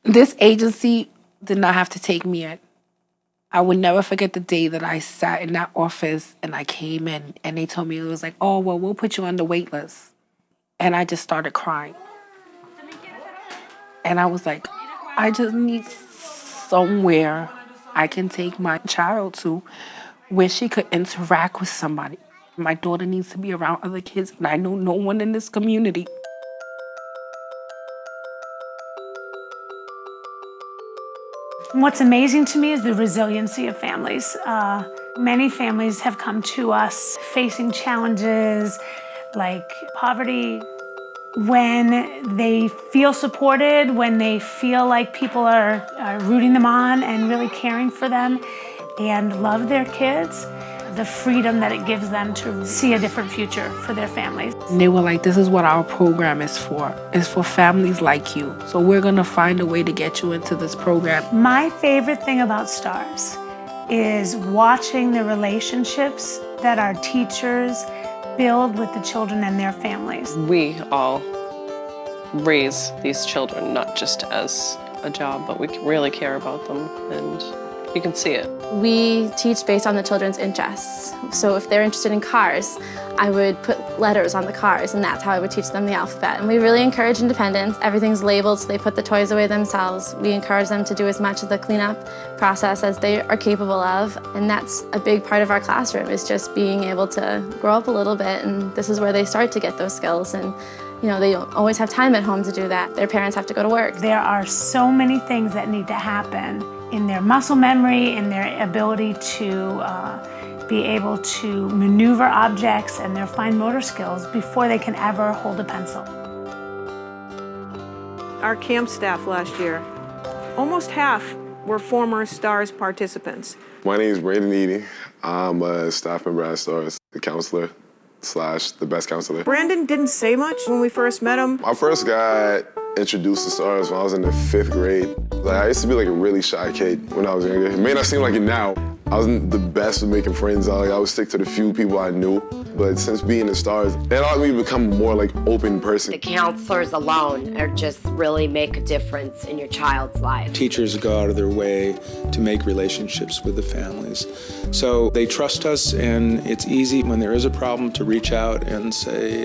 This agency did not have to take me in. I would never forget the day that I sat in that office and I came in and they told me, it was like, oh, well, we'll put you on the wait list. And I just started crying. And I was like, I just need somewhere I can take my child to where she could interact with somebody. My daughter needs to be around other kids, and I know no one in this community. What's amazing to me is the resiliency of families. Many families have come to us facing challenges like poverty. When they feel supported, when they feel like people are rooting them on and really caring for them and love their kids, the freedom that it gives them to see a different future for their families. And they were like, this is what our program is for. It's for families like you. So we're gonna find a way to get you into this program. My favorite thing about STARS is watching the relationships that our teachers build with the children and their families. We all raise these children not just as a job, but we really care about them, and you can see it. We teach based on the children's interests. So if they're interested in cars, I would put letters on the cars, and that's how I would teach them the alphabet. And we really encourage independence. Everything's labeled, so they put the toys away themselves. We encourage them to do as much of the cleanup process as they are capable of. And that's a big part of our classroom, is just being able to grow up a little bit. And this is where they start to get those skills. And you know, they don't always have time at home to do that. Their parents have to go to work. There are so many things that need to happen in their muscle memory, in their ability to be able to maneuver objects and their fine motor skills before they can ever hold a pencil. Our camp staff last year, almost half were former STARS participants. My name is Brandon Eady. I'm a staff member at STARS, the counselor / the best counselor. Brandon didn't say much when we first met him. I first got introduced to STARS when I was in the 5th grade. Like, I used to be like a really shy kid when I was younger. It may not seem like it now. I wasn't the best at making friends. I would stick to the few people I knew. But since being in STARS, it allowed me to become a more like open person. The counselors alone are just really make a difference in your child's life. Teachers go out of their way to make relationships with the families. So they trust us, and it's easy when there is a problem to reach out and say,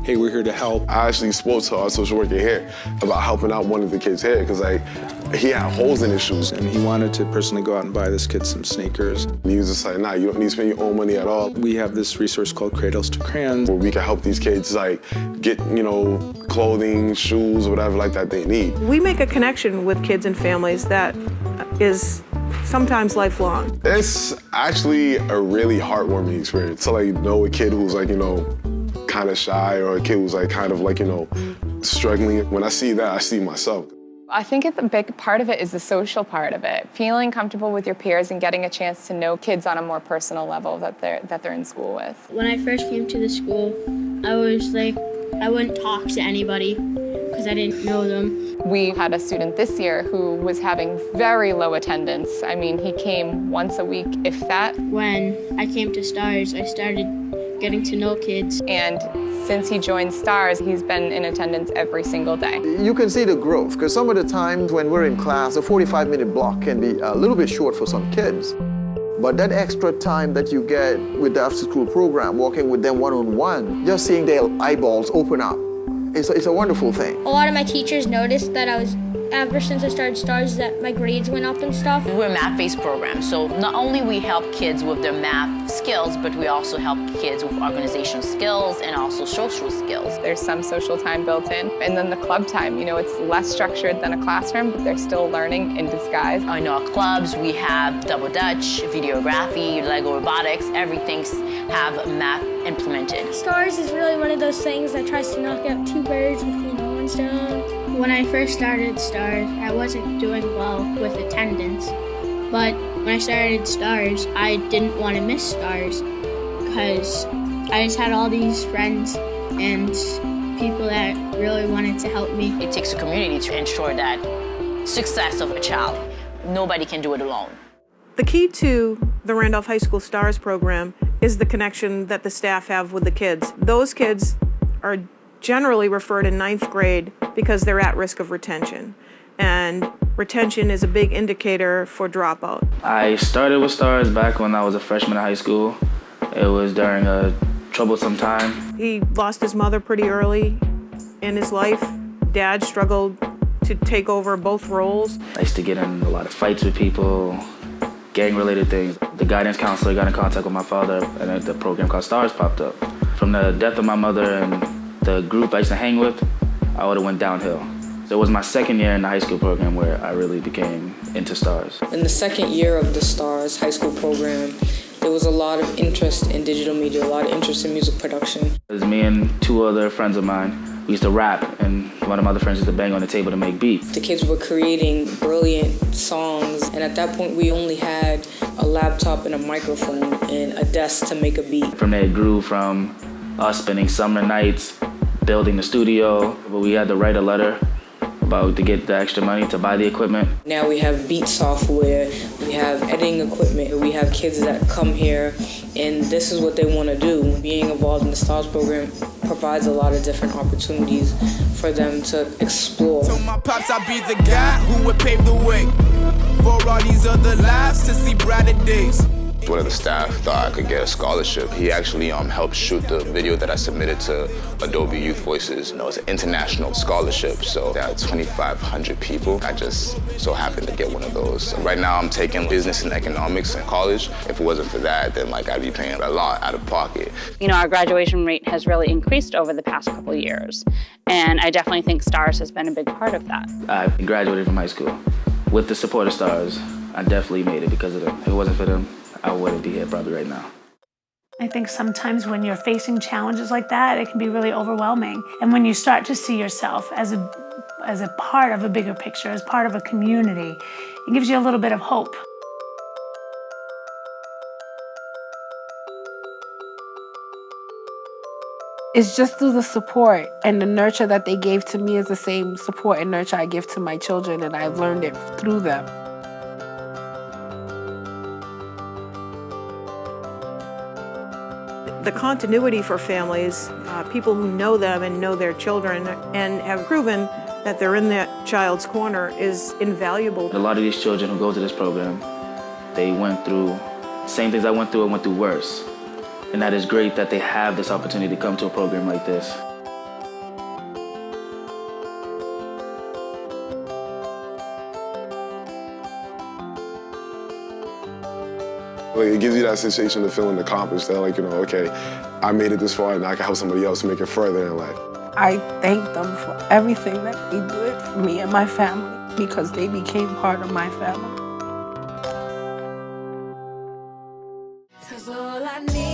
hey, we're here to help. I actually spoke to our social worker here about helping out one of the kids here because he had holes in his shoes. And he wanted to personally go out and buy this kid some sneakers. And he was just like, nah, you don't need to spend your own money at all. We have this resource called Cradles to Crayons, where we can help these kids get, clothing, shoes, whatever like that they need. We make a connection with kids and families that is sometimes lifelong. It's actually a really heartwarming experience to know a kid who's kind of shy, or a kid who's struggling. When I see that, I see myself. I think a big part of it is the social part of it. Feeling comfortable with your peers and getting a chance to know kids on a more personal level that they're in school with. When I first came to the school, I was like, I wouldn't talk to anybody because I didn't know them. We had a student this year who was having very low attendance. I mean, he came once a week, if that. When I came to STARS, I started getting to know kids. And since he joined STARS, he's been in attendance every single day. You can see the growth, because some of the times when we're in class, a 45-minute block can be a little bit short for some kids. But that extra time that you get with the after-school program, working with them one-on-one, just seeing their eyeballs open up, it's a wonderful thing. A lot of my teachers noticed that ever since I started STARS, that my grades went up and stuff. We're a math-based program, so not only we help kids with their math skills, but we also help kids with organizational skills and also social skills. There's some social time built in. And then the club time, it's less structured than a classroom, but they're still learning in disguise. In our clubs, we have double Dutch, videography, Lego robotics, everything have math implemented. STARS is really one of those things that tries to knock out two birds with one stone. When I first started STARS, I wasn't doing well with attendance. But when I started STARS, I didn't want to miss STARS because I just had all these friends and people that really wanted to help me. It takes a community to ensure that success of a child. Nobody can do it alone. The key to the Randolph High School STARS program is the connection that the staff have with the kids. Those kids are generally referred in 9th grade because they're at risk of retention. and retention is a big indicator for dropout. I started with STARS back when I was a freshman in high school. It was during a troublesome time. He lost his mother pretty early in his life. Dad struggled to take over both roles. I used to get in a lot of fights with people, gang-related things. The guidance counselor got in contact with my father, and then the program called STARS popped up. From the death of my mother and the group I used to hang with, I would have went downhill. So it was my second year in the high school program where I really became into STARS. In the second year of the STARS high school program, there was a lot of interest in digital media, a lot of interest in music production. It was me and two other friends of mine. We used to rap, and one of my other friends used to bang on the table to make beats. The kids were creating brilliant songs, and at that point we only had a laptop and a microphone and a desk to make a beat. From there it grew from us spending summer nights building the studio, but we had to write a letter to get the extra money to buy the equipment. Now we have beat software, we have editing equipment, we have kids that come here and this is what they want to do. Being involved in the STARS program provides a lot of different opportunities for them to explore. So my pops, I'll be the guy who would pave the way for all these other lives to see brighter days. One of the staff thought I could get a scholarship. He actually helped shoot the video that I submitted to Adobe Youth Voices. It's an international scholarship, so there are 2,500 people. I just so happened to get one of those. Right now I'm taking business and economics in college. If it wasn't for that, then I'd be paying a lot out of pocket. Our graduation rate has really increased over the past couple of years, and I definitely think STARS has been a big part of that. I graduated from high school. With the support of STARS, I definitely made it because of them. If it wasn't for them, I wouldn't be here probably right now. I think sometimes when you're facing challenges like that, it can be really overwhelming. And when you start to see yourself as a part of a bigger picture, as part of a community, it gives you a little bit of hope. It's just through the support and the nurture that they gave to me is the same support and nurture I give to my children, and I've learned it through them. The continuity for families, people who know them and know their children and have proven that they're in that child's corner is invaluable. A lot of these children who go to this program, they went through the same things I went through and went through worse. And that is great that they have this opportunity to come to a program like this. It gives you that sensation of feeling accomplished, that okay, I made it this far and I can help somebody else make it further in life. I thank them for everything that they did for me and my family because they became part of my family. 'Cause all I need